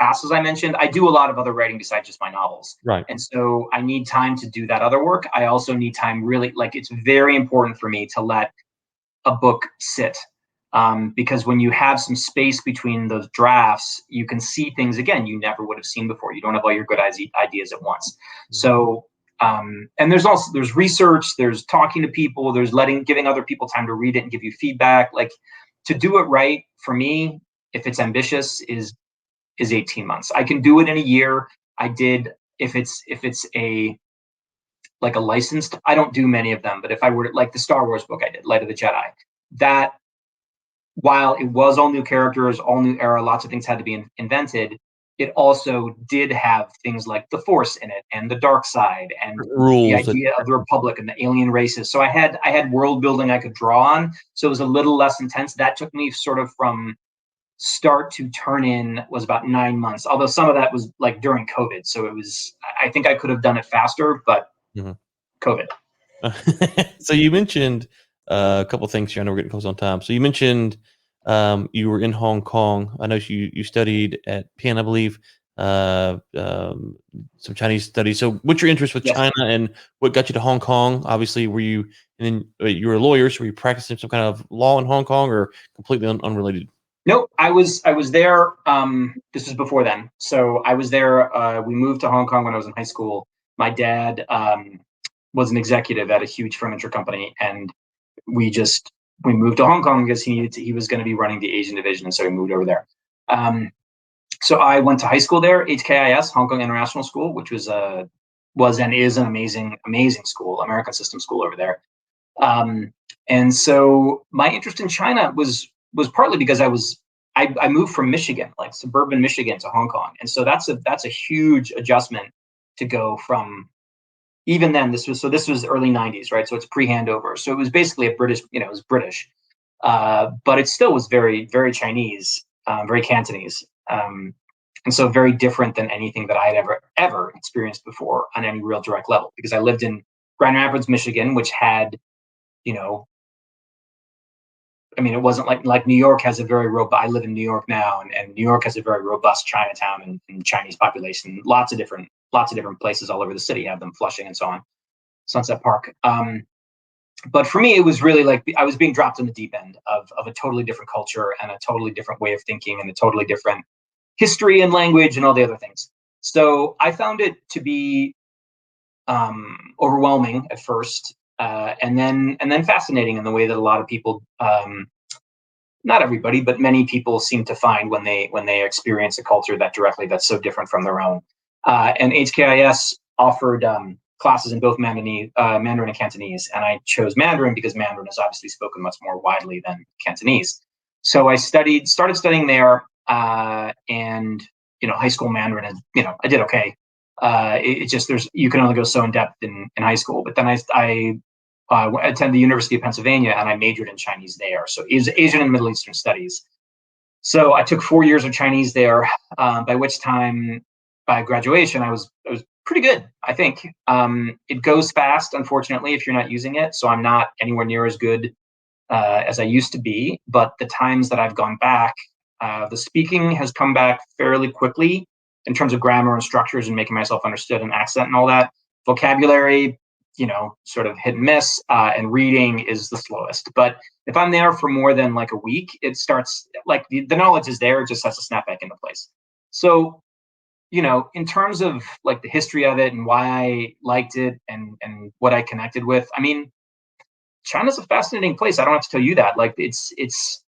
passes I mentioned, I do a lot of other writing besides just my novels. Right. And so I need time to do that other work. I also need time, really, like, it's very important for me to let a book sit. Because when you have some space between those drafts, you can see things again you never would have seen before. You don't have all your good ideas at once. So And there's research, there's talking to people, there's giving other people time to read it and give you feedback. Like, to do it right for me, if it's ambitious, is 18 months. I can do it in a year. I did if it's a like a licensed. I don't do many of them, but if I were to, like the Star Wars book I did, Light of the Jedi, that while it was all new characters, all new era, lots of things had to be invented. It also did have things like the Force in it and the dark side and the Rules. idea of the Republic and the alien races. So I had world building I could draw on. So it was a little less intense. That took me sort of from start to turn in was about 9 months. Although some of that was like during COVID, so it was. I think I could have done it faster, but Mhm. COVID. So you mentioned a couple of things here. I know we're getting close on time. So you mentioned you were in Hong Kong. I know you studied at Penn, I believe, some Chinese studies. So what's your interest with Yes. China and what got you to Hong Kong? Obviously, were you and then you were a lawyer, so were you practicing some kind of law in Hong Kong or completely unrelated? Nope. I was there. This was before then. So I was there. We moved to Hong Kong when I was in high school. My dad was an executive at a huge furniture company, and we just we moved to Hong Kong because he was going to be running the Asian division, and so we moved over there. So I went to high school there, HKIS, Hong Kong International School, which was and is an amazing school, American system school over there. Um, and so my interest in China was partly because I moved from Michigan, like suburban Michigan, to Hong Kong, and so that's a huge adjustment to go from. Even then, this was early '90s, right? So it's pre-handover, so it was basically a British, it was British, but it still was very very Chinese, very Cantonese, and so very different than anything that I had ever experienced before on any real direct level. Because I lived in Grand Rapids, Michigan, which had, you know, I mean, it wasn't like New York has a very robust. I live in New York now, and New York has a very robust Chinatown and Chinese population. Lots of different places all over the city have them, Flushing and so on, Sunset Park. But for me, it was really like I was being dropped in the deep end of a totally different culture and a totally different way of thinking and a totally different history and language and all the other things. So I found it to be overwhelming at first, and then fascinating in the way that a lot of people, not everybody, but many people seem to find when they experience a culture that directly that's so different from their own. And HKIS offered classes in both Mandarin and Cantonese, and I chose Mandarin because Mandarin is obviously spoken much more widely than Cantonese. So I started studying there, and high school Mandarin is, I did okay. It just you can only go so in depth in high school, but then I attended the University of Pennsylvania and I majored in Chinese there. So it was Asian and Middle Eastern studies. So I took 4 years of Chinese there, by which time, by graduation, I was pretty good, I think. It goes fast, unfortunately, if you're not using it. So I'm not anywhere near as good as I used to be. But the times that I've gone back, the speaking has come back fairly quickly in terms of grammar and structures and making myself understood and accent and all that. Vocabulary, sort of hit and miss, and reading is the slowest. But if I'm there for more than like a week, it starts like the knowledge is there, it just has to snap back into place. So, in terms of like the history of it and why I liked it and what I connected with, I mean, China's a fascinating place. I don't have to tell you that. Like it's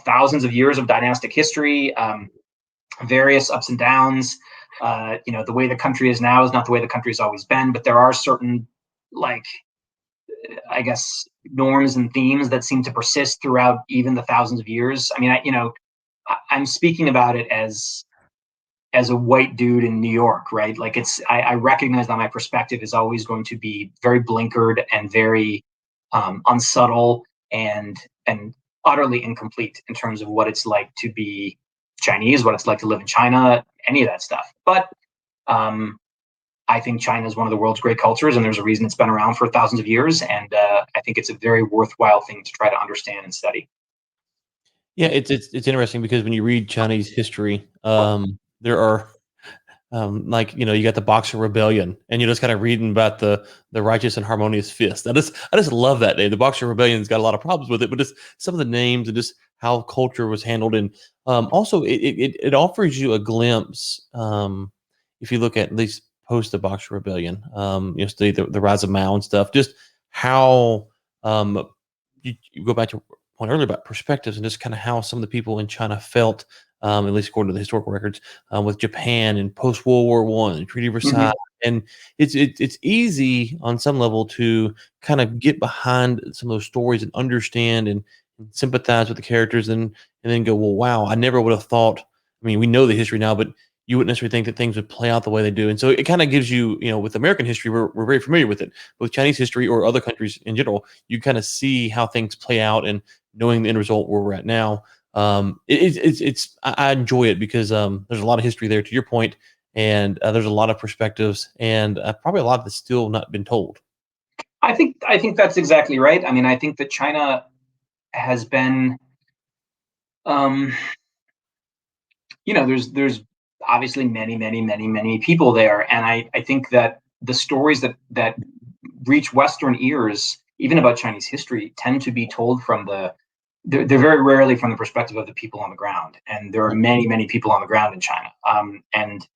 thousands of years of dynastic history, various ups and downs. The way the country is now is not the way the country's always been, but there are certain, like, I guess, norms and themes that seem to persist throughout even the thousands of years. I mean, I'm speaking about it as a white dude in New York, right? Like I recognize that my perspective is always going to be very blinkered and very unsubtle and utterly incomplete in terms of what it's like to be Chinese, what it's like to live in China, any of that stuff. But I think China is one of the world's great cultures, and there's a reason it's been around for thousands of years. And I think it's a very worthwhile thing to try to understand and study. Yeah, it's interesting because when you read Chinese history, there are like you got the Boxer Rebellion, and you're just kind of reading about the righteous and harmonious fist. I just love that name. The Boxer Rebellion's got a lot of problems with it, but just some of the names and just how culture was handled, and also it offers you a glimpse. If you look at least post the Boxer Rebellion. Study the rise of Mao and stuff. Just how you go back to point earlier about perspectives and just kind of how some of the people in China felt, at least according to the historical records, with Japan and post World War One and Treaty of Versailles. Mhm. And it's easy on some level to kind of get behind some of those stories and understand and sympathize with the characters and then go, well, wow, I never would have thought. I mean, we know the history now, but you wouldn't necessarily think that things would play out the way they do. And so it kind of gives you, with American history, we're very familiar with it. With Chinese history or other countries in general, you kind of see how things play out and knowing the end result where we're at now. I enjoy it because there's a lot of history there, to your point, and there's a lot of perspectives, and probably a lot that's still not been told. I think that's exactly right. I mean, I think that China has been, um, there's obviously many people there, and I think that the stories that reach Western ears, even about Chinese history, tend to be told from they're very rarely from the perspective of the people on the ground, and there are many people on the ground in China, and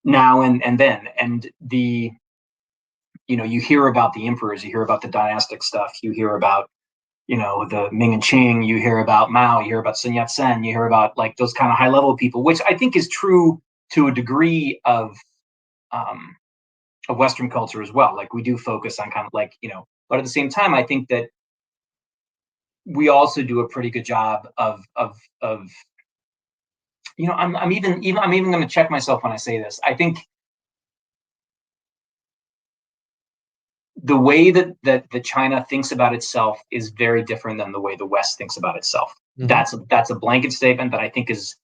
now and then, and you hear about the emperors, you hear about the dynastic stuff, you hear about the Ming and Qing, you hear about Mao, you hear about Sun Yat-sen, you hear about like those kind of high level people, which I think is true to a degree of Western culture as well. Like we do focus on kind of like, but at the same time, I think that we also do a pretty good job of I'm even going to check myself when I say this. I think the way that China thinks about itself is very different than the way the West thinks about itself. Mm-hmm. That's a blanket statement that I think is,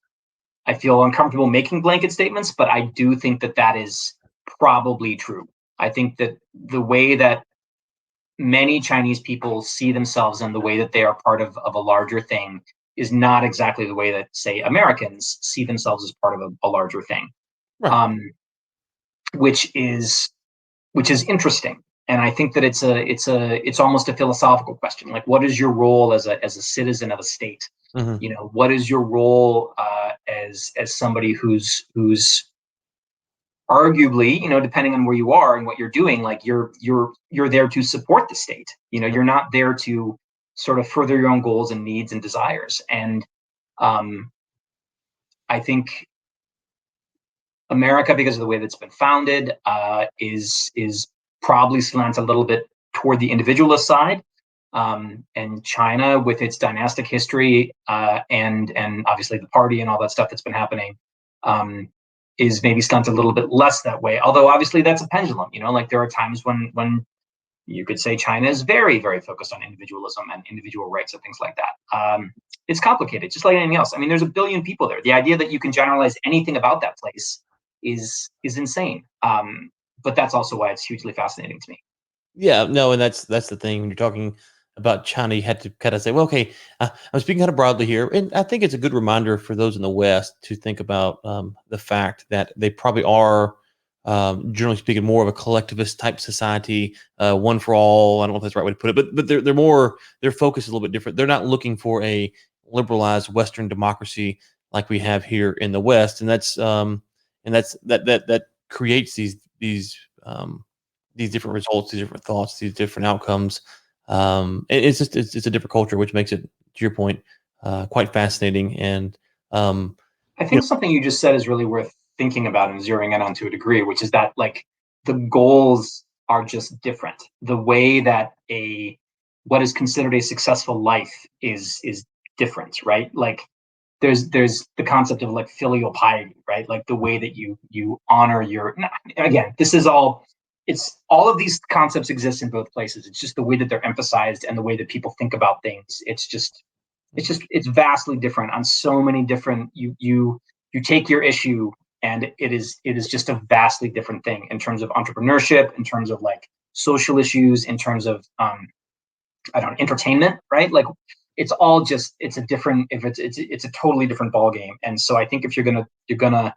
I feel uncomfortable making blanket statements, but I do think that is probably true. I think that the way that many Chinese people see themselves and the way that they are part of a larger thing is not exactly the way that, say, Americans see themselves as part of a larger thing, Right. um, which is interesting. And I think that it's almost a philosophical question. Like, what is your role as a citizen of a state? Mm-hmm. What is your role as somebody who's arguably, depending on where you are and what you're doing, like you're there to support the state. You're not there to sort of further your own goals and needs and desires. And um, I think America, because of the way that's been founded, is probably slant a little bit toward the individualist side, and China, with its dynastic history and obviously the party and all that stuff that's been happening, um, is maybe slant a little bit less that way. Although obviously that's a pendulum. Like there are times when you could say China is very focused on individualism and individual rights and things like that. It's complicated, just like anything else. I mean, there's a billion people there. The idea that you can generalize anything about that place is insane. But that's also why it's hugely fascinating to me. Yeah, no, and that's the thing when you're talking about China, you had to kind of say, well, okay, I'm speaking kind of broadly here, and I think it's a good reminder for those in the West to think about the fact that they probably are, generally speaking, more of a collectivist type society, one for all. I don't know if that's the right way to put it, but they're more their focus is a little bit different. They're not looking for a liberalized Western democracy like we have here in the West, and that's that creates these different results, these different thoughts, these different outcomes. It's just it's a different culture, which makes it, to your point, quite fascinating. And um, I you think something you just said is really worth thinking about and zeroing in on to a degree, which is that like the goals are just different. The way that a what is considered a successful life is different, right? Like there's the concept of like filial piety, right? Like the way that you honor your, again, this is all, it's all of these concepts exist in both places. It's just the way that they're emphasized and the way that people think about things. It's vastly different on so many different, you take your issue and it is just a vastly different thing in terms of entrepreneurship, in terms of like social issues, in terms of I don't know, entertainment, right? Like it's all just, it's a different, if it's a totally different ball game. And so I think if you're gonna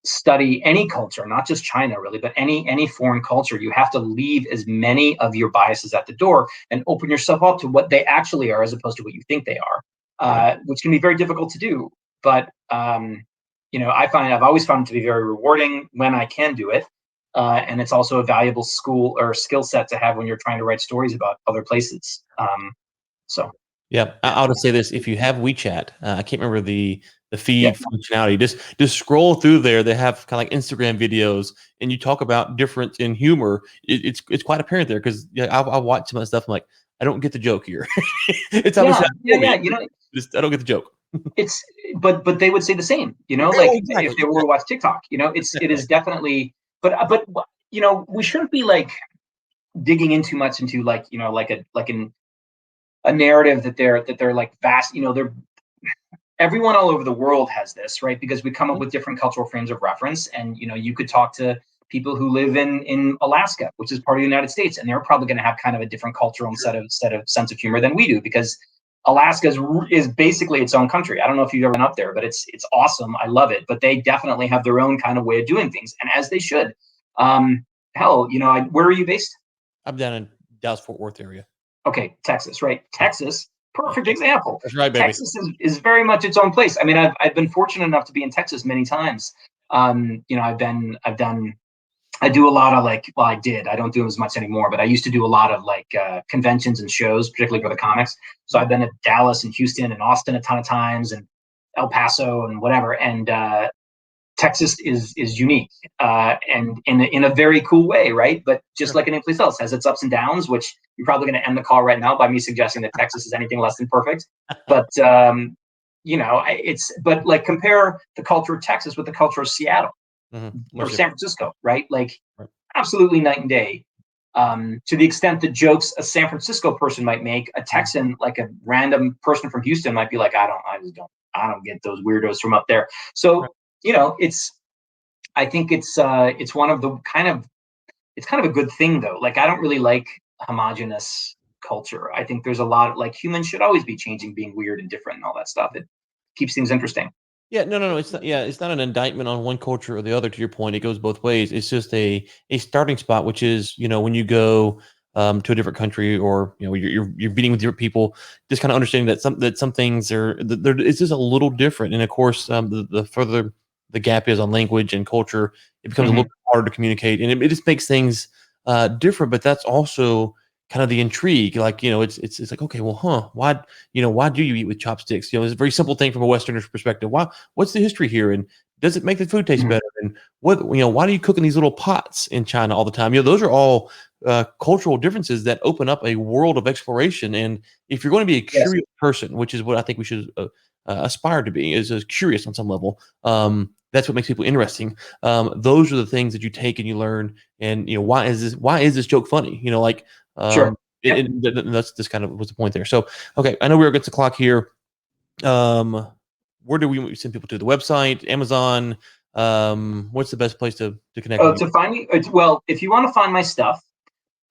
study any culture, not just China really, but any foreign culture, you have to leave as many of your biases at the door and open yourself up to what they actually are as opposed to what you think they are, right. which can be very difficult to do. But I've always found it to be very rewarding when I can do it. And it's also a valuable school or skill set to have when you're trying to write stories about other places. So Yeah, yeah, I'll just say this: if you have WeChat, I can't remember the yeah, feed functionality. Just scroll through there. They have kind of like Instagram videos, and you talk about difference in humor. It's quite apparent there because I watch some of that stuff. I'm like, I don't get the joke here. It's obviously yeah, not yeah, for yeah. me. Just I don't get the joke. It's but they would say the same. Oh, Like if exactly. they were to watch TikTok, it Exactly. is definitely. But we shouldn't be like digging in too much into like a narrative that they're like vast. They're everyone all over the world has this, right? Because we come up Mhm. with different cultural frames of reference, and you could talk to people who live in Alaska, which is part of the United States, and they're probably going to have kind of a different cultural and set of sense of humor than we do, because Alaska is basically its own country. I don't know if you've ever been up there, but it's awesome. I love it. But they definitely have their own kind of way of doing things, and as they should. Um, Hell, where are you based? I'm down in Dallas Fort Worth area. Okay, Texas, right? Yeah. Texas, perfect example. That's right, baby. Texas is very much its own place. I mean, I've been fortunate enough to be in Texas many times. I do a lot of I did. I don't do as much anymore, but I used to do a lot of conventions and shows, particularly for the comics. So I've been at Dallas and Houston and Austin a ton of times, and El Paso and whatever. And Texas is unique, and in a very cool way, right? But just Sure. like any place else, has its ups and downs. Which you're probably going to end the call right now by me suggesting that Texas is anything less than perfect. But it's but like compare the culture of Texas with the culture of Seattle or Much San different. Francisco, right? Like Right. absolutely night and day. To the extent that jokes a San Francisco person might make, a Mhm. Texan, like a random person from Houston, might be like, I don't get those weirdos from up there. Right. So it's I think it's one of the it's kind of a good thing though. Like I don't really like homogenous culture. I think there's a lot like humans should always be changing, being weird and different and all that stuff. It keeps things interesting. Yeah, no. It's not. Yeah, it's not an indictment on one culture or the other. To your point, it goes both ways. It's just a starting spot, which is when you go to a different country, or you're meeting with different people, just kind of understanding that some things it's just a little different. And of course, the further the gap is on language and culture, it becomes a little Hmm. bit harder to communicate, and it just makes things different. But that's also kind of the intrigue. Like it's like, okay, well, why do you eat with chopsticks? It's a very simple thing from a Westerner's perspective. What's the history here, and does it make the food taste Hmm. better? And why do you cook in these little pots in China all the time? Those are all cultural differences that open up a world of exploration. And if you're going to be a Yes, curious person, which is what I think we should aspire to be, is curious on some level. That's what makes people interesting. Those are the things that you take and you learn. And why is this joke funny? sure. Um, Yep. that's just kind of what's the point there. So, okay, I know we're against the clock here. Um, where do we send people to? The website, Amazon? What's the best place to connect with Oh, you? to find me, well, if you want to find my stuff,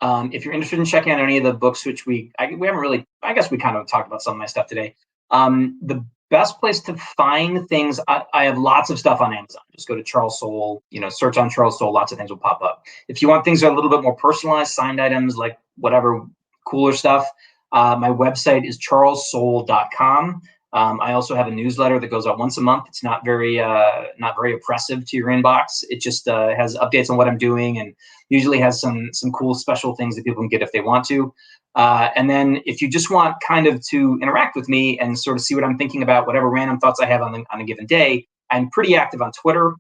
if you're interested in checking out any of the books, which we haven't really, I guess we kind of talked about some of my stuff today. The best place to find things, I have lots of stuff on Amazon. Just go to Charles Soule, search on Charles Soule, lots of things will pop up. If you want things that are a little bit more personalized, signed items, like whatever cooler stuff, my website is charlessoule.com. I also have a newsletter that goes out once a month. It's not very oppressive to your inbox. It just has updates on what I'm doing, and usually has some cool special things that people can get if they want to. And then if you just want kind of to interact with me and sort of see what I'm thinking about, whatever random thoughts I have on a given day, I'm pretty active on Twitter,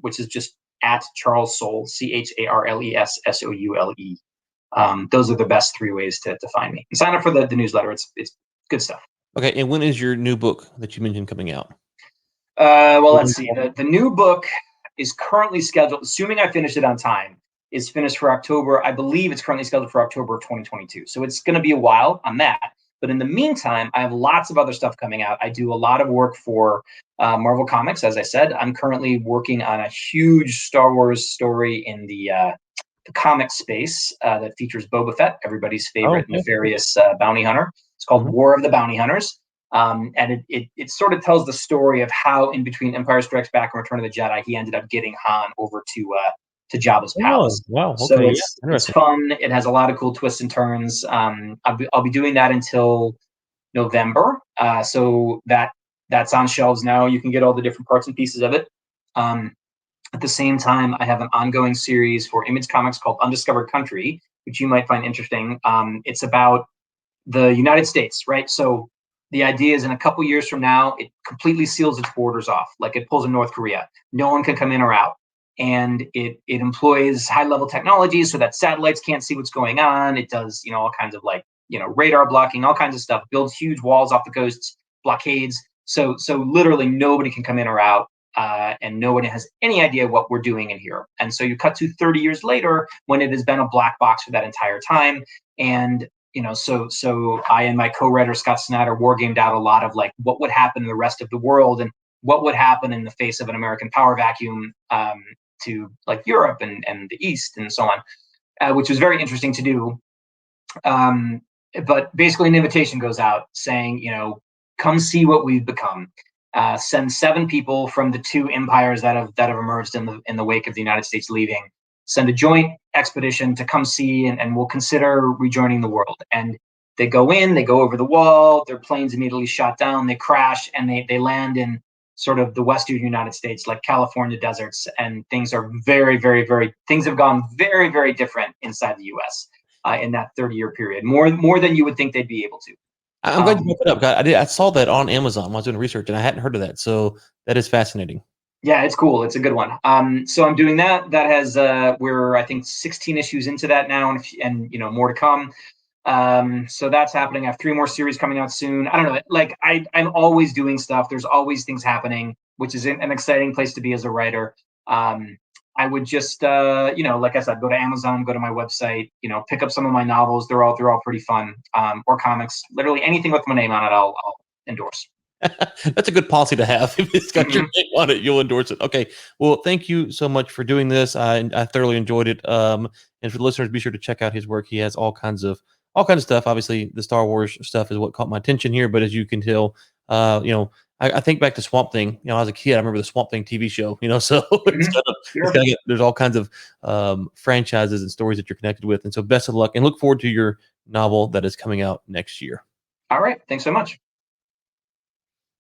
which is just at Charles Soule, CharlesSoule. Those are the best three ways to find me. And sign up for the newsletter. It's good stuff. Okay, and when is your new book that you mentioned coming out? Well, let's see. The new book is currently scheduled, assuming I finish it on time, is finished for October. I believe it's currently scheduled for October of 2022. So it's going to be a while on that. But in the meantime, I have lots of other stuff coming out. I do a lot of work for Marvel Comics, as I said. I'm currently working on a huge Star Wars story in the comic space that features Boba Fett, everybody's Oh, favorite okay. nefarious bounty hunter. It's called Mhm. War of the Bounty Hunters. And it sort of tells the story of how, in between Empire Strikes Back and Return of the Jedi, he ended up getting Han over to Jabba's Oh, palace. wow. So Okay, yeah, it's interesting. fun. It has a lot of cool twists and turns. I'll be doing that until November. So that That's on shelves now. You can get all the different parts and pieces of it. Um, at the same time, I have an ongoing series for Image Comics called Undiscovered Country, which you might find interesting. It's about the United States, right? So the idea is in a couple years from now, it completely seals its borders off, like it pulls in North Korea. No one can come in or out. And it employs high level technologies so that satellites can't see what's going on. It does, all kinds of like, radar blocking, all kinds of stuff, builds huge walls off the coasts, blockades. So literally nobody can come in or out. And nobody has any idea what we're doing in here. And so you cut to 30 years later when it has been a black box for that entire time. And so I and my co-writer Scott Snyder wargamed out a lot of like what would happen in the rest of the world and what would happen in the face of an American power vacuum to like Europe and the East and so on, which was very interesting to do. Um, but basically, an invitation goes out saying, come see what we've become. Send 7 people from the 2 empires that have emerged in the wake of the United States leaving. Send a joint expedition to come see, and we'll consider rejoining the world. And they go in, they go over the wall, their planes immediately shot down, they crash, and they land in sort of the western United States, like California deserts, and things are very, very, very, things have gone very, very different inside the US in that 30-year period, more than you would think they'd be able to. I'm glad you Um, brought that up. I saw that on Amazon when I was doing research, and I hadn't heard of that. So that is fascinating. Yeah, it's cool. It's a good one. So I'm doing that. That has we're I think 16 issues into that now, and more to come. So that's happening. I have 3 more series coming out soon. I don't know. Like I'm always doing stuff. There's always things happening, which is an exciting place to be as a writer. I would just like I said, go to Amazon, go to my website, pick up some of my novels. They're all pretty fun. Or comics. Literally anything with my name on it, I'll endorse. That's a good policy to have. If it's got your Mm-hmm. name on it, you'll endorse it. Okay. Well, thank you so much for doing this. I thoroughly enjoyed it. And for the listeners, be sure to check out his work. He has all kinds of stuff. Obviously, the Star Wars stuff is what caught my attention here. But as you can tell, I think back to Swamp Thing. As a kid, I remember the Swamp Thing TV show. So Mm-hmm. Sure. there's all kinds of franchises and stories that you're connected with. And so, best of luck, and look forward to your novel that is coming out next year. All right. Thanks so much.